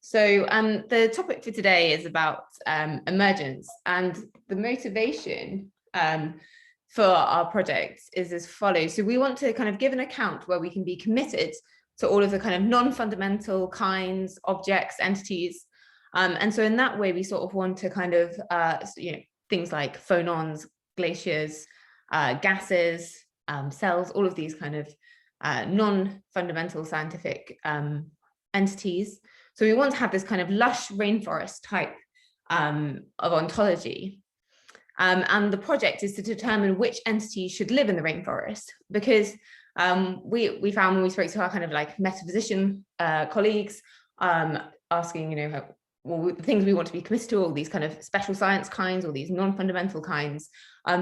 So the topic for today is about emergence, and the motivation for our project is as follows. So we want to kind of give an account where we can be committed to all of the kind of non-fundamental kinds, objects, entities. And so in that way, we sort of want to kind of, things like phonons, glaciers, gases, cells, all of these kind of non-fundamental scientific entities. So we want to have this kind of lush rainforest type of ontology. And the project is to determine which entities should live in the rainforest, because we found when we spoke to our kind of like metaphysician colleagues, asking, well, the things we want to be committed to, all these kind of special science kinds, or these non-fundamental kinds,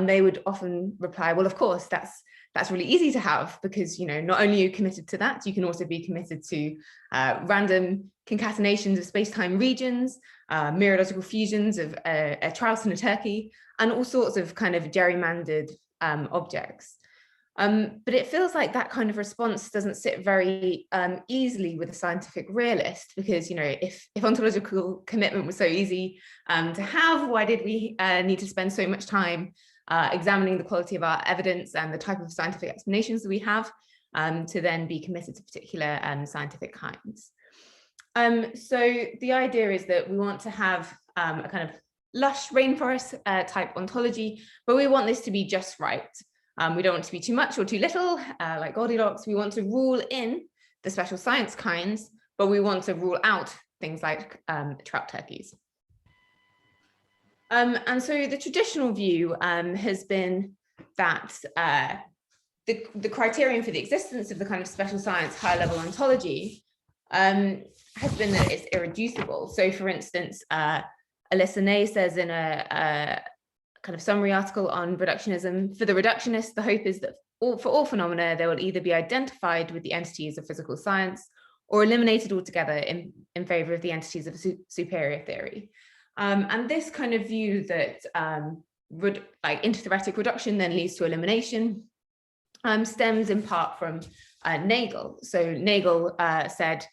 they would often reply, well, of course, that's really easy to have, because not only are you committed to that, you can also be committed to random concatenations of space-time regions, mereological fusions of a trout and a turkey, and all sorts of kind of gerrymandered objects. But it feels like that kind of response doesn't sit very easily with a scientific realist, because if ontological commitment was so easy to have, why did we need to spend so much time examining the quality of our evidence and the type of scientific explanations that we have to then be committed to particular scientific kinds. So the idea is that we want to have a kind of lush rainforest type ontology, but we want this to be just right. We don't want to be too much or too little, like Goldilocks. We want to rule in the special science kinds, but we want to rule out things like trout turkeys. And so the traditional view has been that the criterion for the existence of the kind of special science high level ontology has been that it's irreducible. So for instance, Alyssa Ney says in a kind of summary article on reductionism, for the reductionists, the hope is that for all phenomena, they will either be identified with the entities of physical science or eliminated altogether in favor of the entities of superior theory. And this kind of view that like intertheoretic reduction then leads to elimination stems in part from Nagel. So Nagel said,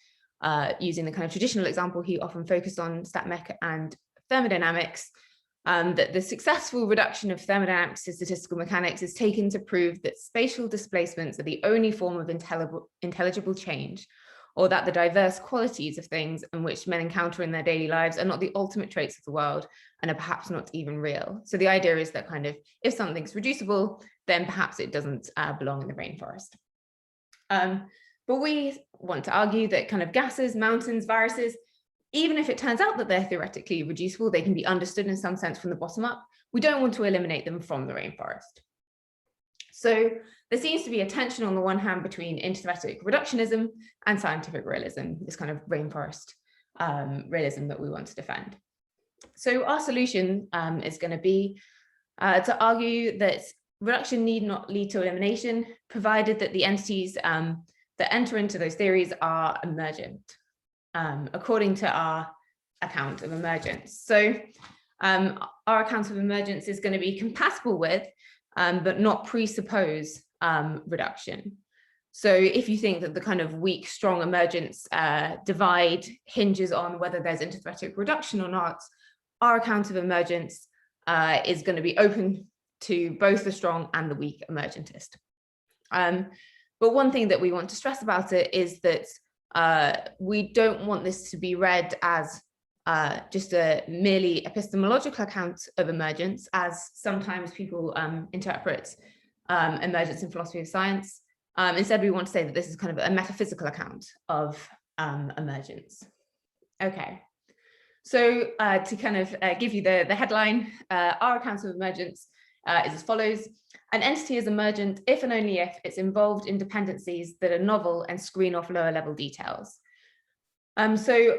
using the kind of traditional example he often focused on, stat mech and thermodynamics, that the successful reduction of thermodynamics to statistical mechanics is taken to prove that spatial displacements are the only form of intelligible change, or that the diverse qualities of things in which men encounter in their daily lives are not the ultimate traits of the world and are perhaps not even real. So the idea is that kind of if something's reducible, then perhaps it doesn't belong in the rainforest. But we want to argue that kind of gases, mountains, viruses, even if it turns out that they're theoretically reducible, they can be understood in some sense from the bottom up. We don't want to eliminate them from the rainforest. So there seems to be a tension on the one hand between intertheoretic reductionism and scientific realism, this kind of rainforest realism that we want to defend. So our solution is going to be to argue that reduction need not lead to elimination, provided that the entities that enter into those theories are emergent, according to our account of emergence. So our account of emergence is going to be compatible with, but not presuppose reduction. So if you think that the kind of weak, strong emergence divide hinges on whether there's intertheoretic reduction or not, our account of emergence is going to be open to both the strong and the weak emergentist. But one thing that we want to stress about it is that we don't want this to be read as just a merely epistemological account of emergence, as sometimes people interpret emergence in philosophy of science. Instead, we want to say that this is kind of a metaphysical account of emergence. Okay, so to kind of give you the headline, our account of emergence is as follows. An entity is emergent if and only if it's involved in dependencies that are novel and screen off lower level details. So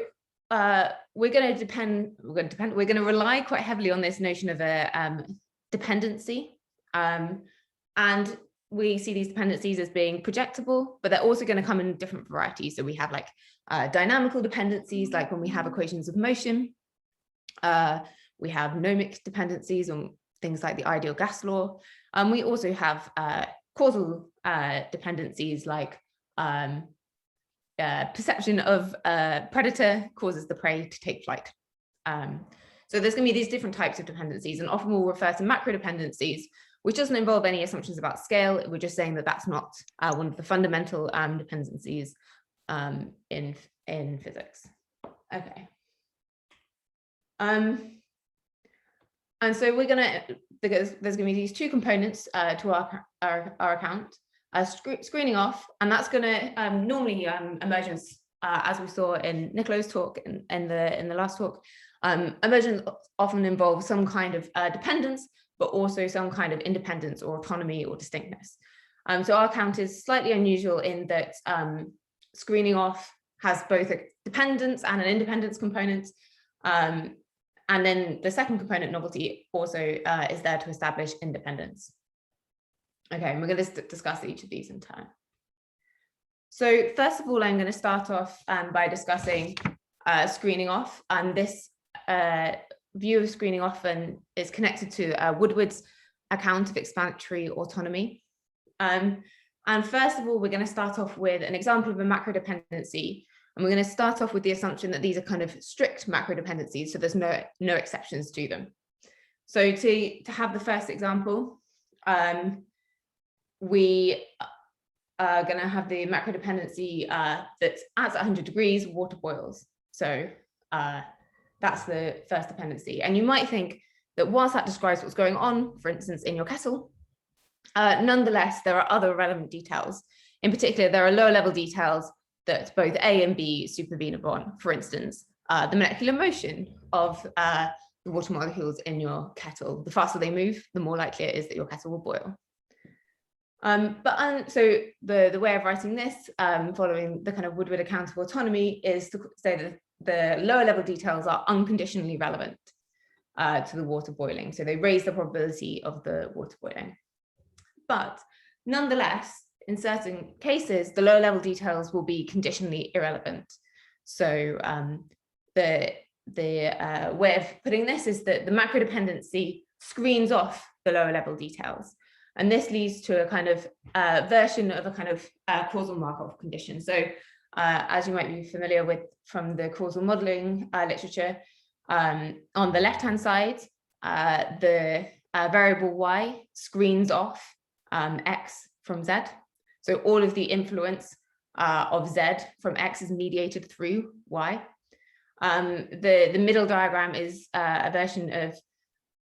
we're going to rely quite heavily on this notion of a dependency, and we see these dependencies as being projectable, but they're also going to come in different varieties. So we have like dynamical dependencies, like when we have equations of motion. We have gnomic dependencies on things like the ideal gas law. We also have causal dependencies like perception of a predator causes the prey to take flight. So there's going to be these different types of dependencies, and often we'll refer to macro dependencies, which doesn't involve any assumptions about scale. We're just saying that that's not one of the fundamental dependencies in physics. Okay. And so we're going to, because there's going to be these two components to our account, screening off, and that's going to normally emergence, as we saw in Nicolo's talk in the last talk. Emergence often involves some kind of dependence, but also some kind of independence or autonomy or distinctness. So our account is slightly unusual in that screening off has both a dependence and an independence component. And then the second component, novelty, also is there to establish independence. Okay, and we're going to discuss each of these in turn. So first of all, I'm going to start off by discussing screening off, and this view of screening off is connected to Woodward's account of explanatory autonomy. And first of all, we're going to start off with an example of a macro dependency, and we're going to start off with the assumption that these are kind of strict macro dependencies, so there's no exceptions to them. So to have the first example, we are going to have the macro dependency that's at 100 degrees, water boils. So that's the first dependency. And you might think that whilst that describes what's going on, for instance, in your kettle, nonetheless, there are other relevant details. In particular, there are lower level details that both A and B supervene upon. For instance, the molecular motion of the water molecules in your kettle. The faster they move, the more likely it is that your kettle will boil. So the way of writing this, following the kind of Woodward account of autonomy, is to say that the lower level details are unconditionally relevant to the water boiling. So they raise the probability of the water boiling. But nonetheless, in certain cases, the lower level details will be conditionally irrelevant. So the way of putting this is that the macro dependency screens off the lower level details. And this leads to a kind of version of a kind of causal Markov condition. So as you might be familiar with from the causal modeling literature, on the left-hand side, the variable y screens off x from z. So all of the influence of z from x is mediated through y. The middle diagram is a version of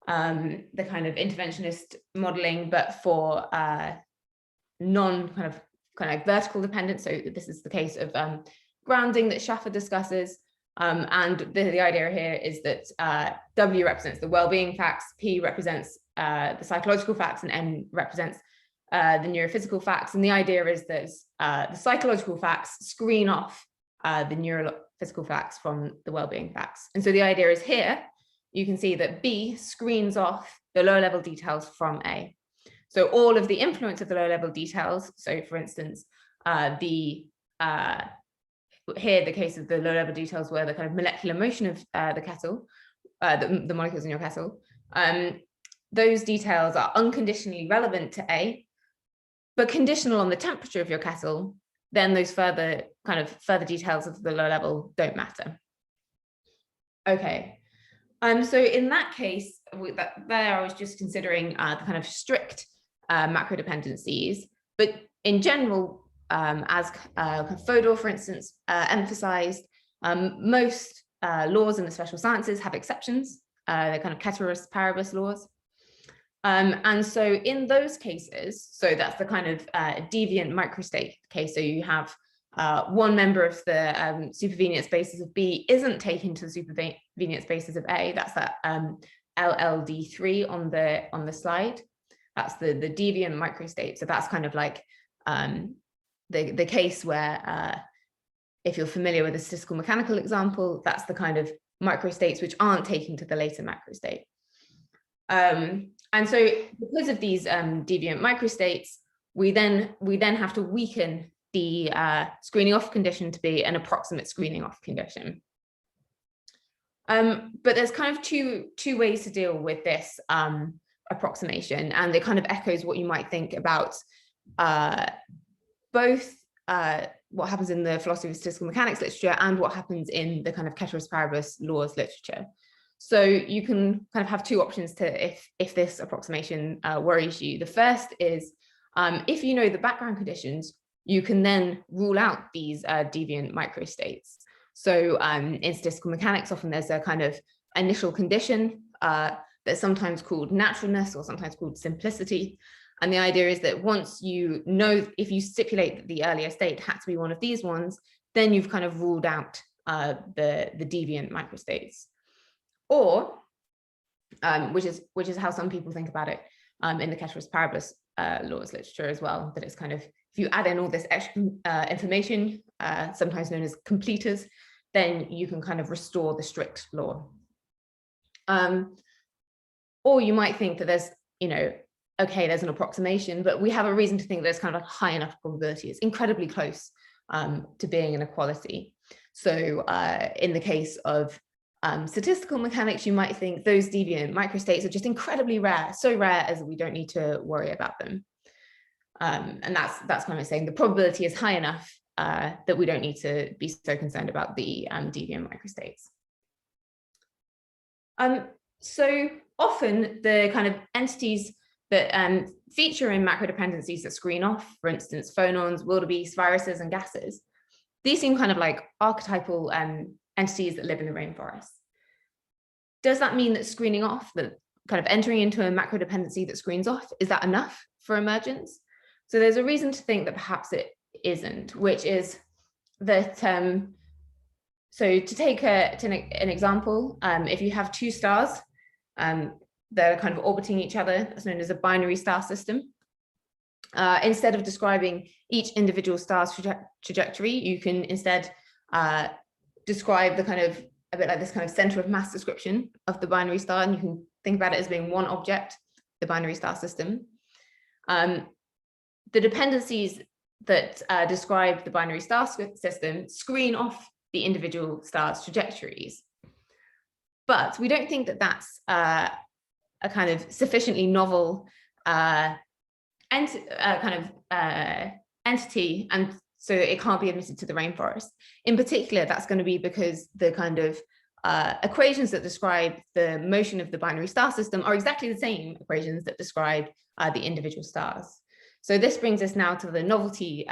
the kind of interventionist modeling, but for non kind of vertical dependence. So this is the case of grounding that Schaffer discusses. And the idea here is that W represents the well-being facts, P represents the psychological facts, and N represents the neurophysical facts. And the idea is that the psychological facts screen off the neurophysical facts from the well-being facts. And so the idea is here, you can see that B screens off the low level details from A. So all of the influence of the low level details, so for instance, here the case of the low level details were the kind of molecular motion of the kettle, the molecules in your kettle, those details are unconditionally relevant to A, but conditional on the temperature of your kettle, then those further details of the low level don't matter. Okay. So in that case, there I was just considering the kind of strict macro dependencies, but in general, as Fodor, for instance, emphasized, most laws in the special sciences have exceptions. They're kind of ceteris paribus laws. And so in those cases, so that's the kind of deviant microstate case. So you have one member of the supervenient spaces of B isn't taken to the supervenient spaces of A. That's that LLD3 on the slide. That's the deviant microstate. So that's kind of like the case where, if you're familiar with the statistical mechanical example, that's the kind of microstates which aren't taken to the later macrostate. And so because of these deviant microstates, we then have to weaken the screening off condition to be an approximate screening off condition. But there's kind of two ways to deal with this approximation, and it kind of echoes what you might think about both what happens in the philosophy of statistical mechanics literature and what happens in the kind of ceteris paribus laws literature. So you can kind of have two options to if this approximation worries you. The first is if you know the background conditions, you can then rule out these deviant microstates. So in statistical mechanics, often there's a kind of initial condition that's sometimes called naturalness or sometimes called simplicity. And the idea is that once you know, if you stipulate that the earlier state had to be one of these ones, then you've kind of ruled out the deviant microstates. Or, which is how some people think about it in the ceteris paribus laws literature as well, that it's kind of, if you add in all this extra information, sometimes known as completers, then you can kind of restore the strict law. Or you might think that there's, okay, there's an approximation, but we have a reason to think there's kind of a high enough probability. It's incredibly close to being an equality. So in the case of statistical mechanics, you might think those deviant microstates are just incredibly rare, so rare as we don't need to worry about them. And that's kind of saying the probability is high enough that we don't need to be so concerned about the deviant microstates. So often the kind of entities that feature in macro dependencies that screen off, for instance, phonons, wildebeests, viruses, and gases, these seem kind of like archetypal entities that live in the rainforest. Does that mean that screening off, that kind of entering into a macro dependency that screens off, is that enough for emergence? So there's a reason to think that perhaps it isn't, which is that, so to take an example, if you have two stars that are kind of orbiting each other, that's known as a binary star system. Instead of describing each individual star's trajectory, you can instead describe the kind of, a bit like this kind of center of mass description of the binary star, and you can think about it as being one object, the binary star system. The dependencies that describe the binary star system screen off the individual stars' trajectories. But we don't think that that's a kind of sufficiently novel entity, and so it can't be admitted to the rainforest. In particular, that's going to be because the kind of equations that describe the motion of the binary star system are exactly the same equations that describe the individual stars. So this brings us now to the novelty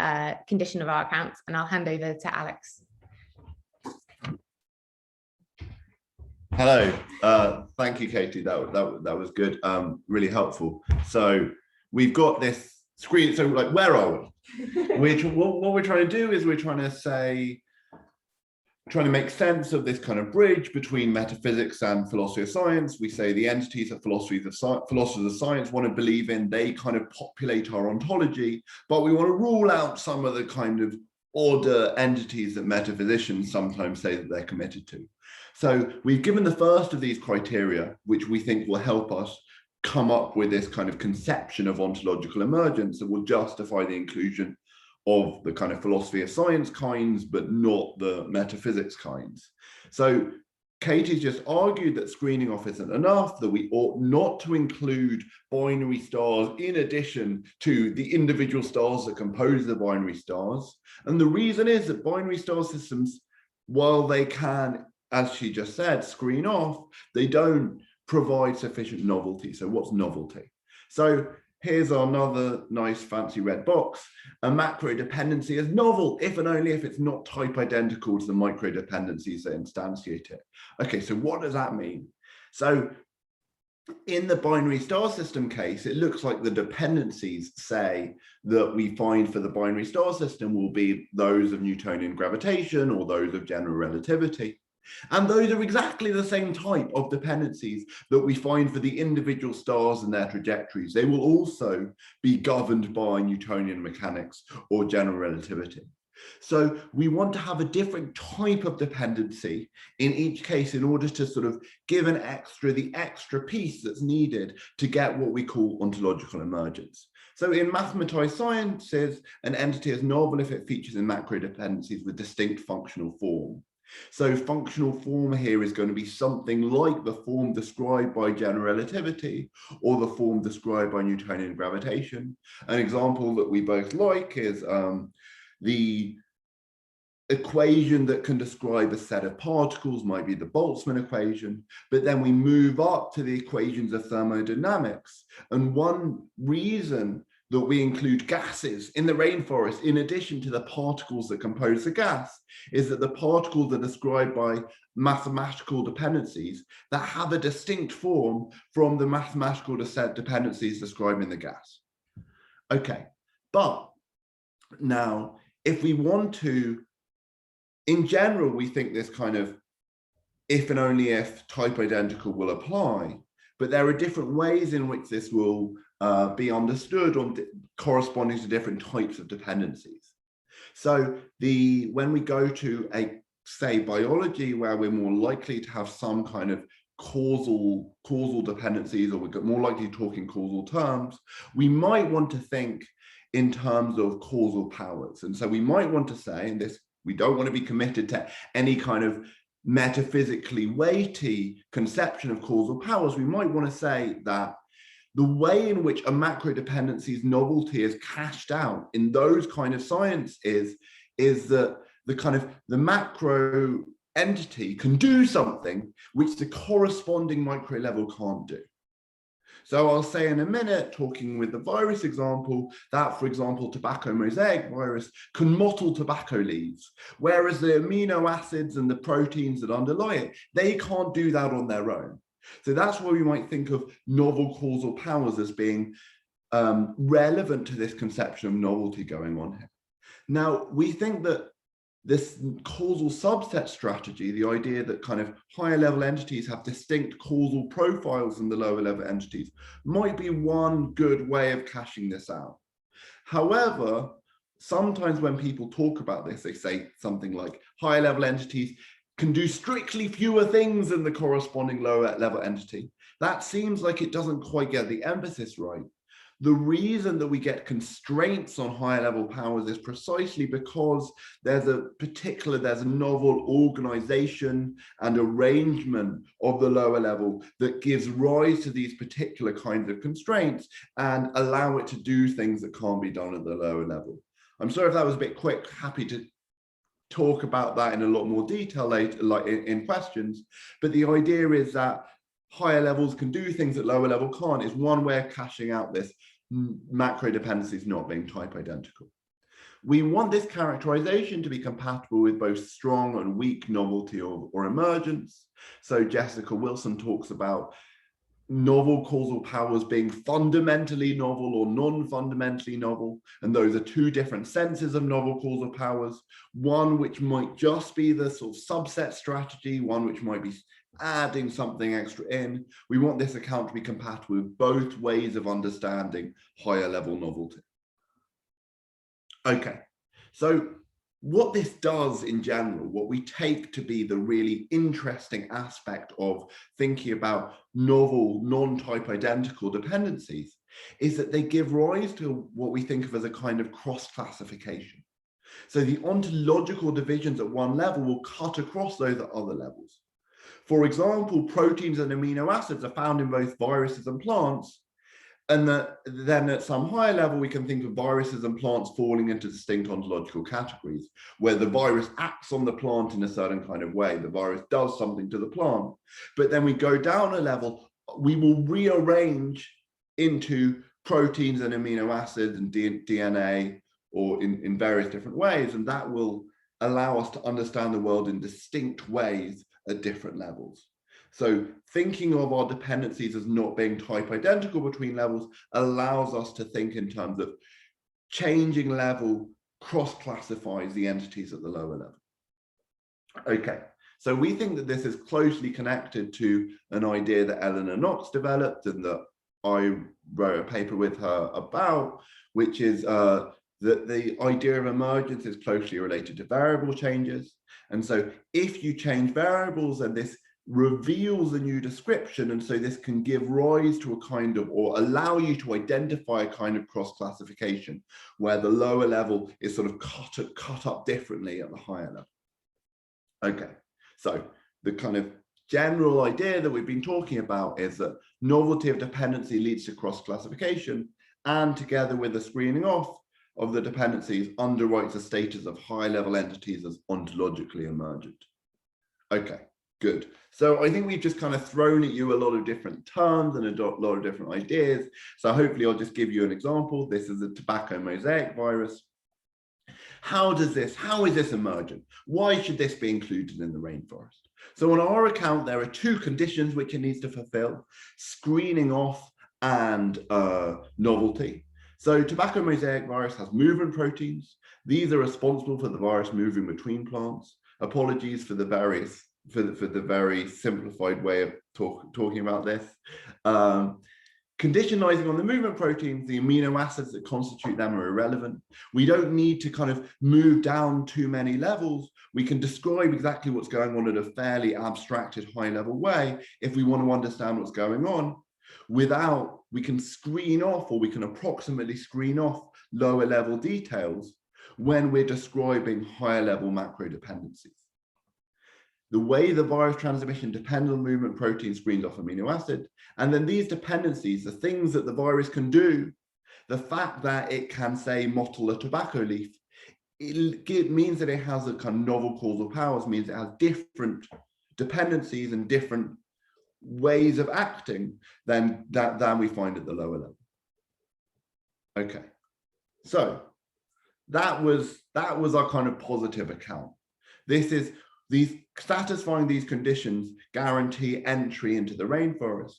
condition of our account, and I'll hand over to Alex. Hello, thank you, Katie. That was good, really helpful. So we've got this screen. So like, where are we? What we're trying to do is we're trying to make sense of this kind of bridge between metaphysics and philosophy of science. We say the entities that philosophers of science want to believe in, they kind of populate our ontology, but we want to rule out some of the kind of order entities that metaphysicians sometimes say that they're committed to. So we've given the first of these criteria, which we think will help us come up with this kind of conception of ontological emergence that will justify the inclusion of the kind of philosophy of science kinds, but not the metaphysics kinds. So Katie's just argued that screening off isn't enough, that we ought not to include binary stars in addition to the individual stars that compose the binary stars. And the reason is that binary star systems, while they can, as she just said, screen off, they don't provide sufficient novelty. So what's novelty? So here's another nice fancy red box. A macro dependency is novel if and only if it's not type identical to the micro dependencies that instantiate it. Okay, so what does that mean? So in the binary star system case, it looks like the dependencies say that we find for the binary star system will be those of Newtonian gravitation or those of general relativity. And those are exactly the same type of dependencies that we find for the individual stars and their trajectories. They will also be governed by Newtonian mechanics or general relativity. So we want to have a different type of dependency in each case in order to sort of give the extra piece that's needed to get what we call ontological emergence. So in mathematized sciences, an entity is novel if it features in macro dependencies with distinct functional form. So functional form here is going to be something like the form described by general relativity or the form described by Newtonian gravitation. An example that we both like is the equation that can describe a set of particles, might be the Boltzmann equation, but then we move up to the equations of thermodynamics. And one reason that we include gases in the rainforest, in addition to the particles that compose the gas, is that the particles are described by mathematical dependencies that have a distinct form from the mathematical dependencies described in the gas. Okay, but now, if we want to, in general, we think this kind of if and only if type identical will apply, but there are different ways in which this will be understood on corresponding to different types of dependencies. So when we go to say biology, where we're more likely to have some kind of causal dependencies, or we're more likely to talk in causal terms, we might want to think in terms of causal powers. And so we might want to say, and this, we don't want to be committed to any kind of metaphysically weighty conception of causal powers. We might want to say that the way in which a macro dependency's novelty is cashed out in those kind of science is that the macro entity can do something which the corresponding micro level can't do. So I'll say in a minute, talking with the virus example, that, for example, tobacco mosaic virus can mottle tobacco leaves, whereas the amino acids and the proteins that underlie it, they can't do that on their own. So that's where we might think of novel causal powers as being relevant to this conception of novelty going on here. Now, we think that this causal subset strategy, the idea that kind of higher level entities have distinct causal profiles than the lower level entities, might be one good way of cashing this out. However, sometimes when people talk about this, they say something like higher level entities can do strictly fewer things than the corresponding lower level entity. That seems like it doesn't quite get the emphasis right. The reason that we get constraints on higher level powers is precisely because there's a novel organization and arrangement of the lower level that gives rise to these particular kinds of constraints and allow it to do things that can't be done at the lower level. I'm sorry if that was a bit quick, happy to talk about that in a lot more detail later, like in questions, but the idea is that higher levels can do things that lower level can't is one way of cashing out this macro dependencies not being type identical. We want this characterization to be compatible with both strong and weak novelty or emergence. So Jessica Wilson talks about novel causal powers being fundamentally novel or non-fundamentally novel, and those are two different senses of novel causal powers, one which might just be the sort of subset strategy, one which might be adding something extra in. We want this account to be compatible with both ways of understanding higher level novelty. Okay, so what this does in general, what we take to be the really interesting aspect of thinking about novel non-type identical dependencies, is that they give rise to what we think of as a kind of cross-classification. So the ontological divisions at one level will cut across those at other levels. For example, proteins and amino acids are found in both viruses and plants, and then at some higher level, we can think of viruses and plants falling into distinct ontological categories, where the virus acts on the plant in a certain kind of way. The virus does something to the plant, but then we go down a level, we will rearrange into proteins and amino acids and DNA, or in various different ways, and that will allow us to understand the world in distinct ways at different levels. So thinking of our dependencies as not being type identical between levels allows us to think in terms of changing level cross-classifies the entities at the lower level. Okay, so we think that this is closely connected to an idea that Eleanor Knox developed and that I wrote a paper with her about, which is that the idea of emergence is closely related to variable changes. And so if you change variables, then this reveals a new description, and so this can give rise to a kind of, or allow you to identify a kind of cross-classification where the lower level is sort of cut up differently at the higher level. Okay, so the kind of general idea that we've been talking about is that novelty of dependency leads to cross-classification, and together with the screening off, of the dependencies underwrites the status of high-level entities as ontologically emergent. Okay, good. So I think we've just kind of thrown at you a lot of different terms and a lot of different ideas. So hopefully I'll just give you an example. This is a tobacco mosaic virus. How is this emergent? Why should this be included in the rainforest? So on our account, there are two conditions which it needs to fulfill: screening off and novelty. So tobacco mosaic virus has movement proteins. These are responsible for the virus moving between plants. Apologies for the very simplified way of talking about this. Conditionalizing on the movement proteins, the amino acids that constitute them are irrelevant. We don't need to kind of move down too many levels. We can describe exactly what's going on in a fairly abstracted high-level way if we want to understand what's going on. We can screen off, or we can approximately screen off lower level details when we're describing higher level macro dependencies. The way the virus transmission depends on movement protein screens off amino acid. And then these dependencies, the things that the virus can do, the fact that it can, say, mottle a tobacco leaf, it means that it has a kind of novel causal powers, means it has different dependencies and different ways of acting than we find at the lower level. Okay, so that was our kind of positive account. Satisfying these conditions guarantee entry into the rainforest.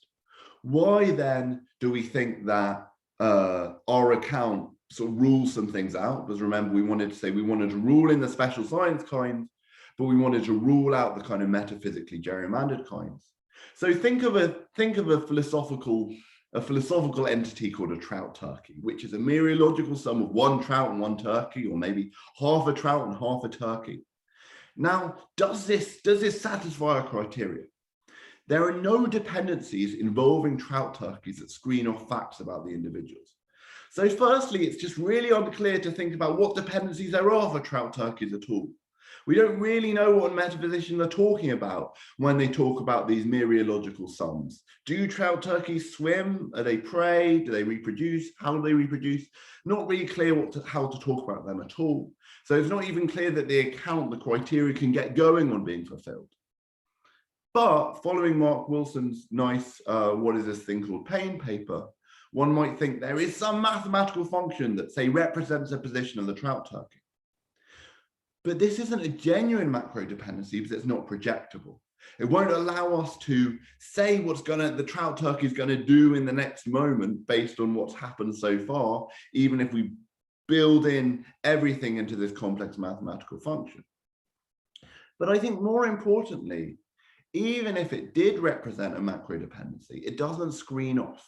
Why then do we think that our account sort of rules some things out? Because remember, we wanted to rule in the special science kinds, but we wanted to rule out the kind of metaphysically gerrymandered kinds. So think of a philosophical entity called a trout turkey, which is a mereological sum of one trout and one turkey, or maybe half a trout and half a turkey. Now, does this satisfy our criteria? There are no dependencies involving trout turkeys that screen off facts about the individuals. So firstly, it's just really unclear to think about what dependencies there are for trout turkeys at all. We don't really know what metaphysicians are talking about when they talk about these mereological sums. Do trout turkeys swim? Are they prey? Do they reproduce? How do they reproduce? Not really clear how to talk about them at all. So it's not even clear that the criteria can get going on being fulfilled. But following Mark Wilson's nice, what is this thing called pain paper, one might think there is some mathematical function that, say, represents the position of the trout turkey. But this isn't a genuine macro dependency because it's not projectable. It won't allow us to say what the trout turkey is going to do in the next moment based on what's happened so far, even if we build in everything into this complex mathematical function. But I think more importantly, even if it did represent a macro dependency, it doesn't screen off.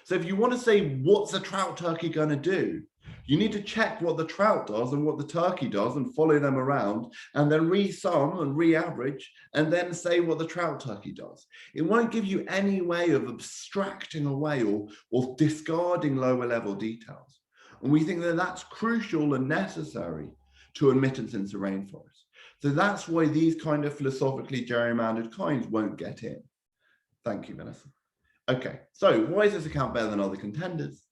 So if you want to say, what's a trout turkey going to do? You need to check what the trout does and what the turkey does and follow them around and then re-sum and re-average and then say what the trout turkey does. It won't give you any way of abstracting away or discarding lower level details. And we think that that's crucial and necessary to admittance into rainforest. So that's why these kind of philosophically gerrymandered kinds won't get in. Thank you, Vanessa. Okay, so why is this account better than other contenders?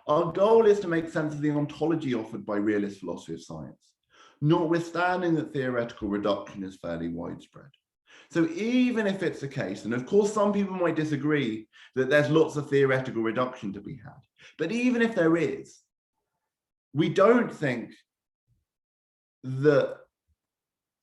Our goal is to make sense of the ontology offered by realist philosophy of science, notwithstanding that theoretical reduction is fairly widespread. So even if it's the case, and of course some people might disagree that there's lots of theoretical reduction to be had, but even if there is, we don't think that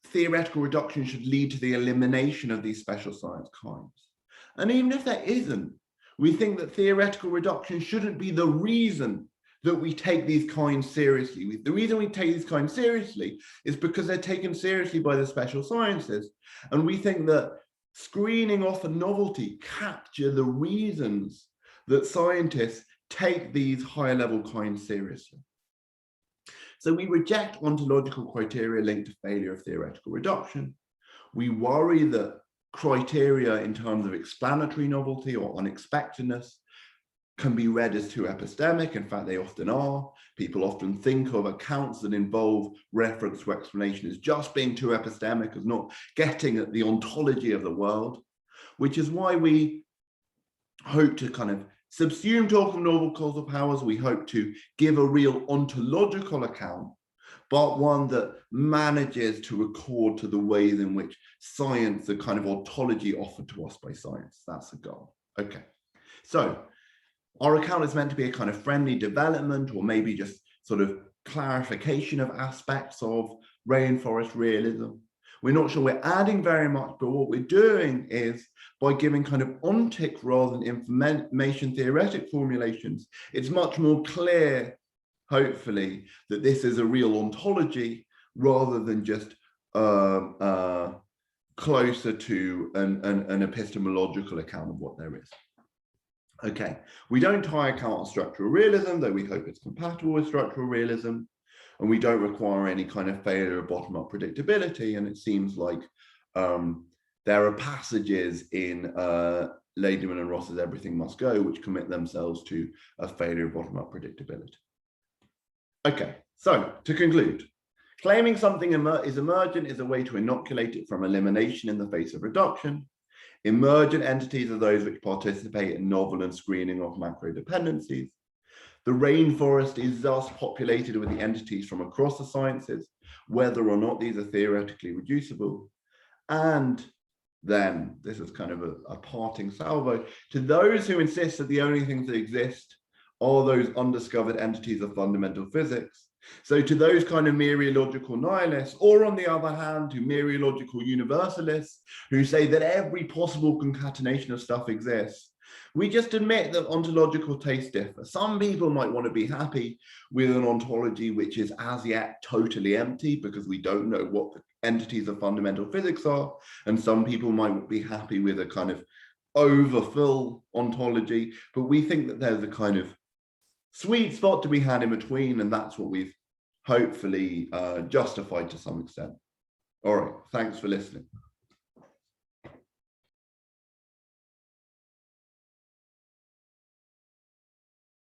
theoretical reduction should lead to the elimination of these special science kinds. And even if there isn't, we think that theoretical reduction shouldn't be the reason that we take these kinds seriously. The reason we take these kinds seriously is because they're taken seriously by the special sciences. And we think that screening off and novelty capture the reasons that scientists take these higher level kinds seriously. So we reject ontological criteria linked to failure of theoretical reduction. We worry that criteria in terms of explanatory novelty or unexpectedness can be read as too epistemic. In fact, they often are. People often think of accounts that involve reference to explanation as just being too epistemic, as not getting at the ontology of the world, which is why we hope to kind of subsumed talk of novel causal powers, we hope to give a real ontological account, but one that manages to record to the ways in which science, the kind of ontology offered to us by science. That's the goal. Okay, so our account is meant to be a kind of friendly development, or maybe just sort of clarification of aspects of rainforest realism. We're not sure we're adding very much, but what we're doing is by giving kind of ontic rather than information theoretic formulations, it's much more clear, hopefully, that this is a real ontology rather than just closer to an epistemological account of what there is. Okay, we don't tie account on structural realism, though we hope it's compatible with structural realism, and we don't require any kind of failure of bottom-up predictability, and it seems like there are passages in Lederman and Ross's Everything Must Go which commit themselves to a failure of bottom-up predictability. Okay, so to conclude, claiming something is emergent is a way to inoculate it from elimination in the face of reduction. Emergent entities are those which participate in novel and screening of macro dependencies. The rainforest is thus populated with the entities from across the sciences, whether or not these are theoretically reducible. And then, this is kind of a parting salvo, to those who insist that the only things that exist are those undiscovered entities of fundamental physics. So to those kind of mereological nihilists, or on the other hand, to mereological universalists who say that every possible concatenation of stuff exists, we just admit that ontological tastes differ. Some people might want to be happy with an ontology which is as yet totally empty because we don't know what the entities of fundamental physics are, and some people might be happy with a kind of overfull ontology, but we think that there's a kind of sweet spot to be had in between, and that's what we've hopefully justified to some extent. All right, thanks for listening.